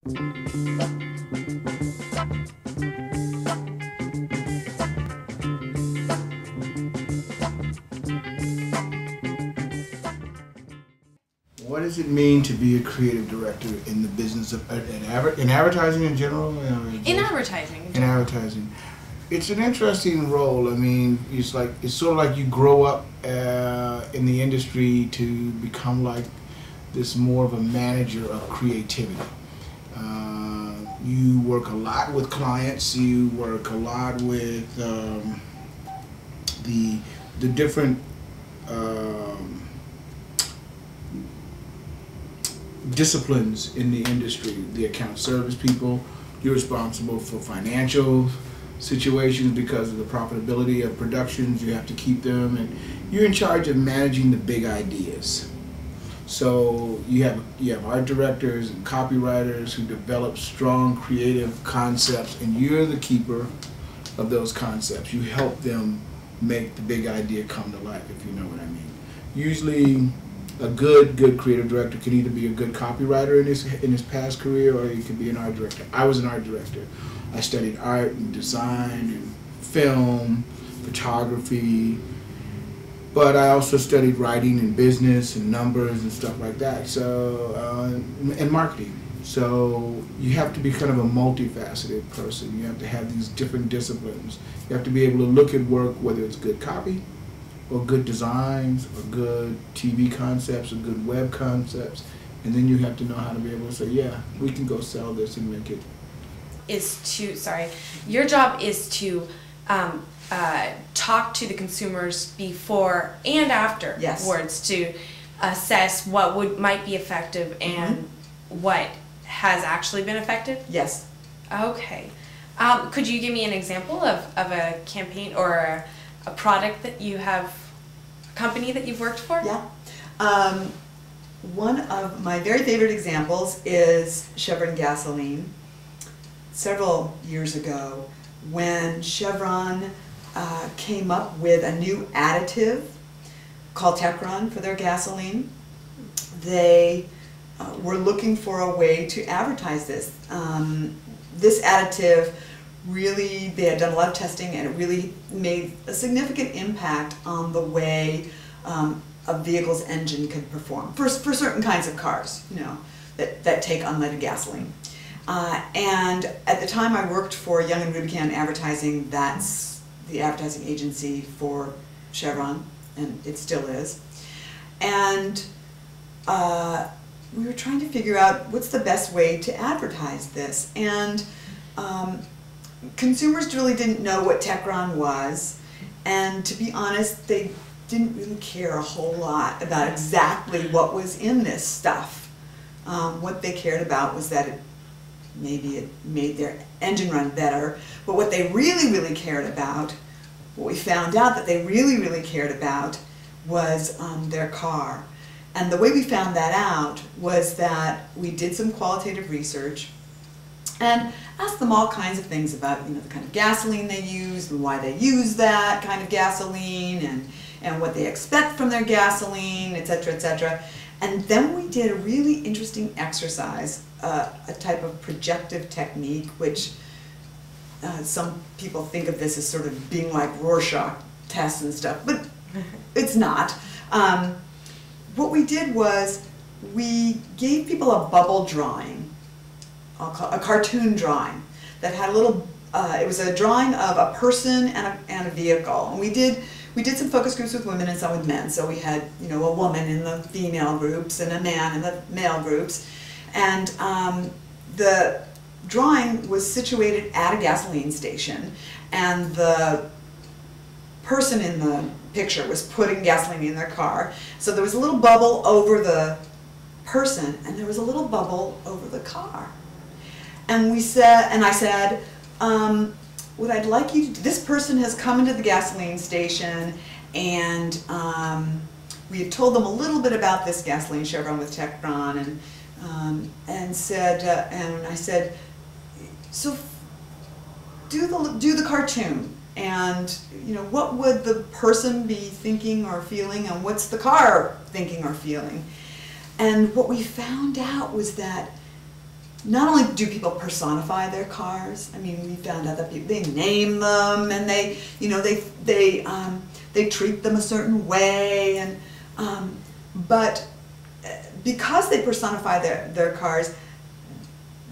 What does it mean to be a creative director in the business of in advertising in general? In advertising. In advertising, it's an interesting role. I mean, it's sort of like you grow up in the industry to become like this more of a manager of creativity. You work a lot with clients. You work a lot with the different disciplines in the industry. The account service people, you're responsible for financial situations because of the profitability of productions. You have to keep them, and you're in charge of managing the big ideas. So you have art directors and copywriters who develop strong creative concepts, and you're the keeper of those concepts. You help them make the big idea come to life, if you know what I mean. Usually a good creative director can either be a good copywriter in his past career, or he could be an art director. I was an art director. I studied art and design and film, photography, but I also studied writing and business and numbers and stuff like that. So and marketing. So you have to be kind of a multifaceted person. You have to have these different disciplines. You have to be able to look at work, whether it's good copy, or good designs, or good TV concepts, or good web concepts, and then you have to know how to be able to say, yeah, we can go sell this and make it. Your job is to talk to the consumers before and afterwards, yes, to assess what might be effective and what has actually been effective? Yes. Okay. Could you give me an example of a campaign or a product that you have, a company that you've worked for? Yeah. One of my very favorite examples is Chevron gasoline. Several years ago, when Chevron came up with a new additive called Techron for their gasoline, they were looking for a way to advertise this. This additive really, they had done a lot of testing, and it really made a significant impact on the way a vehicle's engine could perform for certain kinds of cars, you know, that take unleaded gasoline. And at the time I worked for Young and Rubicam Advertising. That's the advertising agency for Chevron, and it still is. And we were trying to figure out what's the best way to advertise this. And consumers really didn't know what Techron was, and to be honest, they didn't really care a whole lot about exactly what was in this stuff. What they cared about was that maybe it made their engine run better, but what they really cared about, what we found out that they really cared about, was their car. And the way we found that out was that we did some qualitative research and asked them all kinds of things about, you know, the kind of gasoline they used and why they use that kind of gasoline, and what they expect from their gasoline, etc., etc. And then we did a really interesting exercise, a type of projective technique, which some people think of this as sort of being like Rorschach tests and stuff, but it's not. What we did was we gave people a bubble drawing, a cartoon drawing that had a little, it was a drawing of a person and a vehicle. And we did some focus groups with women and some with men. So we had, you know, a woman in the female groups and a man in the male groups. And the drawing was situated at a gasoline station, and the person in the picture was putting gasoline in their car. So there was a little bubble over the person, and there was a little bubble over the car. And we said, and I said, what I'd like you to do, this person has come into the gasoline station, and we had told them a little bit about this gasoline, Chevron with Techron, and said, and I said, so do the cartoon. And, you know, what would the person be thinking or feeling, and what's the car thinking or feeling? And what we found out was that not only do people personify their cars, I mean, we found out that people, they name them and they, you know, they treat them a certain way, and but because they personify their cars,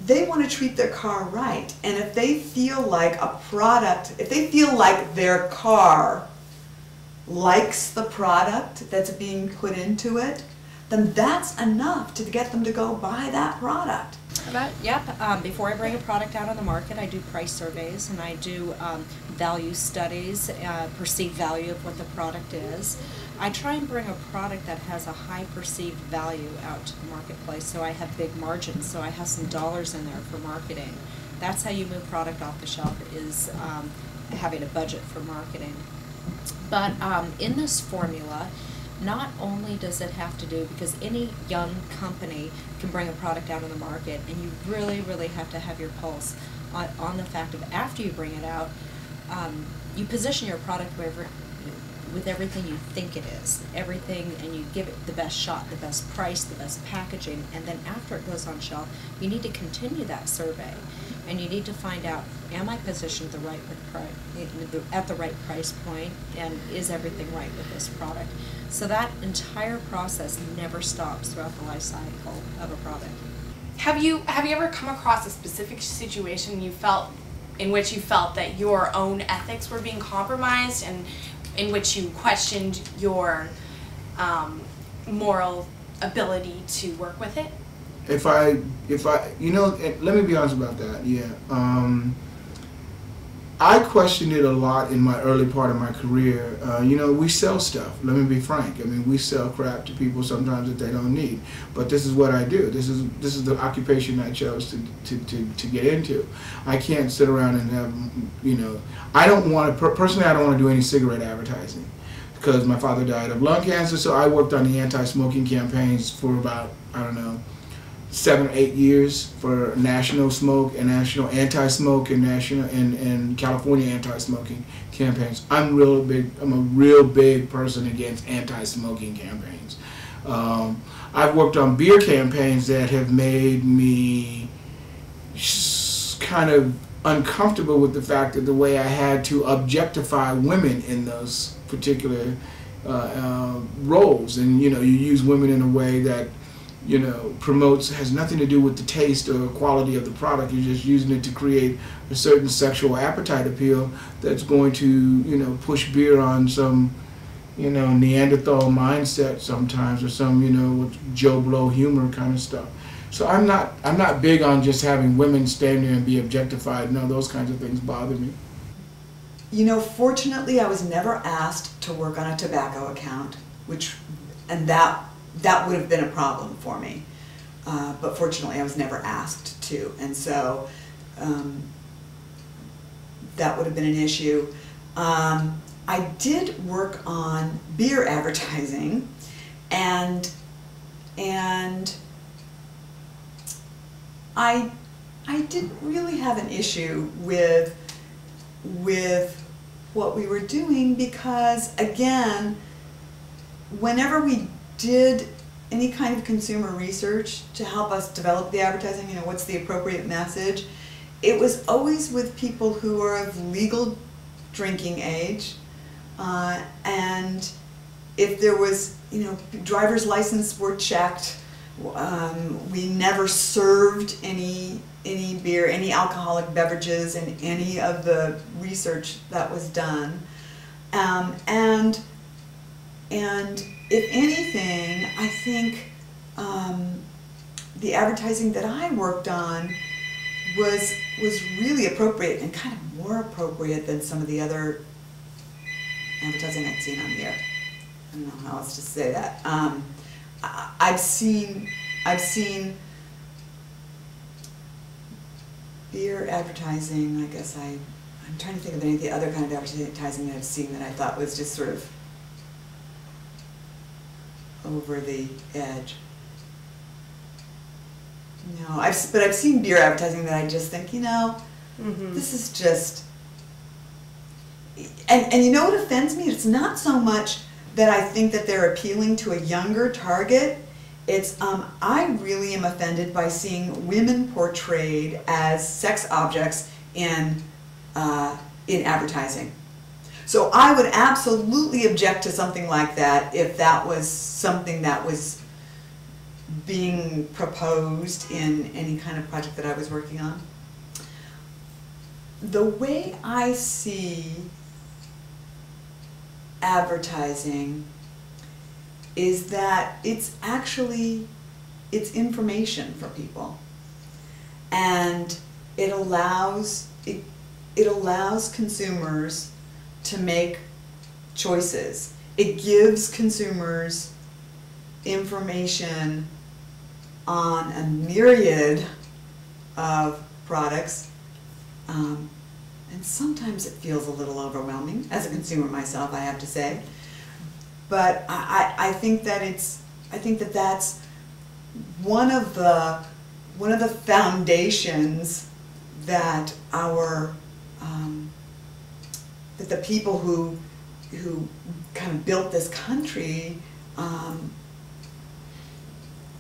they want to treat their car right. And if they feel like a product, if they feel like their car likes the product that's being put into it, then that's enough to get them to go buy that product. Before I bring a product out on the market, I do price surveys and I do value studies, perceived value of what the product is. I try and bring a product that has a high perceived value out to the marketplace, so I have big margins, so I have some dollars in there for marketing. That's how you move product off the shelf, is having a budget for marketing. But in this formula, not only does it have to do, because any young company can bring a product out on the market, and you really, really have to have your pulse on the fact of after you bring it out, you position your product with everything you think it is, everything, and you give it the best shot, the best price, the best packaging, and then after it goes on shelf, you need to continue that survey, and you need to find out, am I positioned at the right price point, and is everything right with this product? So that entire process never stops throughout the life cycle of a product. Have you ever come across a specific situation in which you felt that your own ethics were being compromised, and in which you questioned your moral ability to work with it? If I, you know, let me be honest about that. Yeah, I questioned it a lot in my early part of my career. You know, we sell stuff. Let me be frank. I mean, we sell crap to people sometimes that they don't need. But this is what I do. This is the occupation I chose to get into. I can't sit around and have, you know, I don't want to, personally I don't want to do any cigarette advertising because my father died of lung cancer, so I worked on the anti-smoking campaigns for about, I don't know, 7 or 8 years for national smoke and national anti-smoke and national and California anti-smoking campaigns. I'm a real big person against anti-smoking campaigns. I've worked on beer campaigns that have made me kind of uncomfortable with the fact that the way I had to objectify women in those particular roles, and you know, you use women in a way that, you know, has nothing to do with the taste or quality of the product. You're just using it to create a certain sexual appetite appeal that's going to, you know, push beer on some, you know, Neanderthal mindset sometimes, or some, you know, Joe Blow humor kind of stuff. So I'm not big on just having women stand there and be objectified. No, those kinds of things bother me. You know, fortunately, I was never asked to work on a tobacco account, and that would have been a problem for me. But fortunately, I was never asked to, and so that would have been an issue. I did work on beer advertising, and I didn't really have an issue with what we were doing, because again, whenever we did any kind of consumer research to help us develop the advertising, you know, what's the appropriate message, it was always with people who are of legal drinking age, and if there was, you know, driver's license were checked. We never served any beer, any alcoholic beverages in any of the research that was done, and if anything, I think the advertising that I worked on was really appropriate, and kind of more appropriate than some of the other advertising I'd seen on here. I don't know how else to say that. I've seen beer advertising. I guess I'm trying to think of any of the other kind of advertising that I've seen that I thought was just sort of over the edge. No, but I've seen beer advertising that I just think, you know, this is just, and you know what offends me? It's not so much that I think that they're appealing to a younger target. It's, I really am offended by seeing women portrayed as sex objects in advertising. So I would absolutely object to something like that if that was something that was being proposed in any kind of project that I was working on. The way I see advertising is that it's information for people, and it allows consumers to make choices. It gives consumers information on a myriad of products, and sometimes it feels a little overwhelming as a consumer myself, I have to say. But I think that that's one of the foundations that that the people who kind of built this country,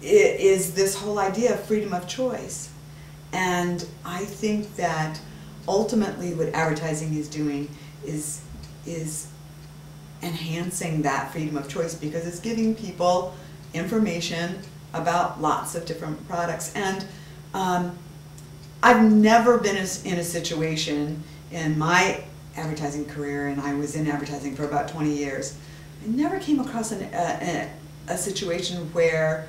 is this whole idea of freedom of choice. And I think that ultimately what advertising is doing is enhancing that freedom of choice, because it's giving people information about lots of different products. And I've never been in a situation in my advertising career, and I was in advertising for about 20 years, I never came across a situation where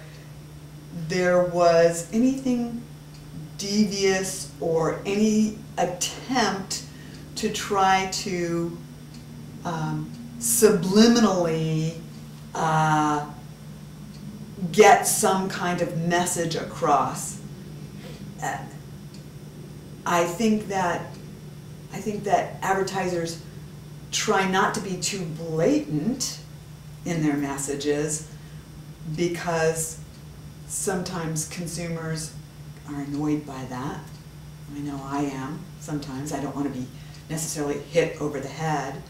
there was anything devious or any attempt to try to subliminally get some kind of message across. I think that advertisers try not to be too blatant in their messages, because sometimes consumers are annoyed by that. I know I am sometimes. I don't want to be necessarily hit over the head.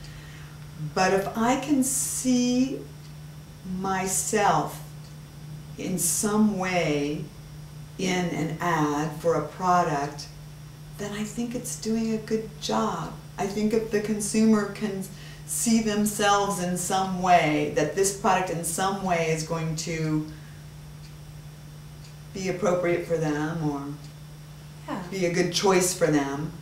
But if I can see myself in some way in an ad for a product, then I think it's doing a good job. I think if the consumer can see themselves in some way, that this product in some way is going to be appropriate for them, or be a good choice for them,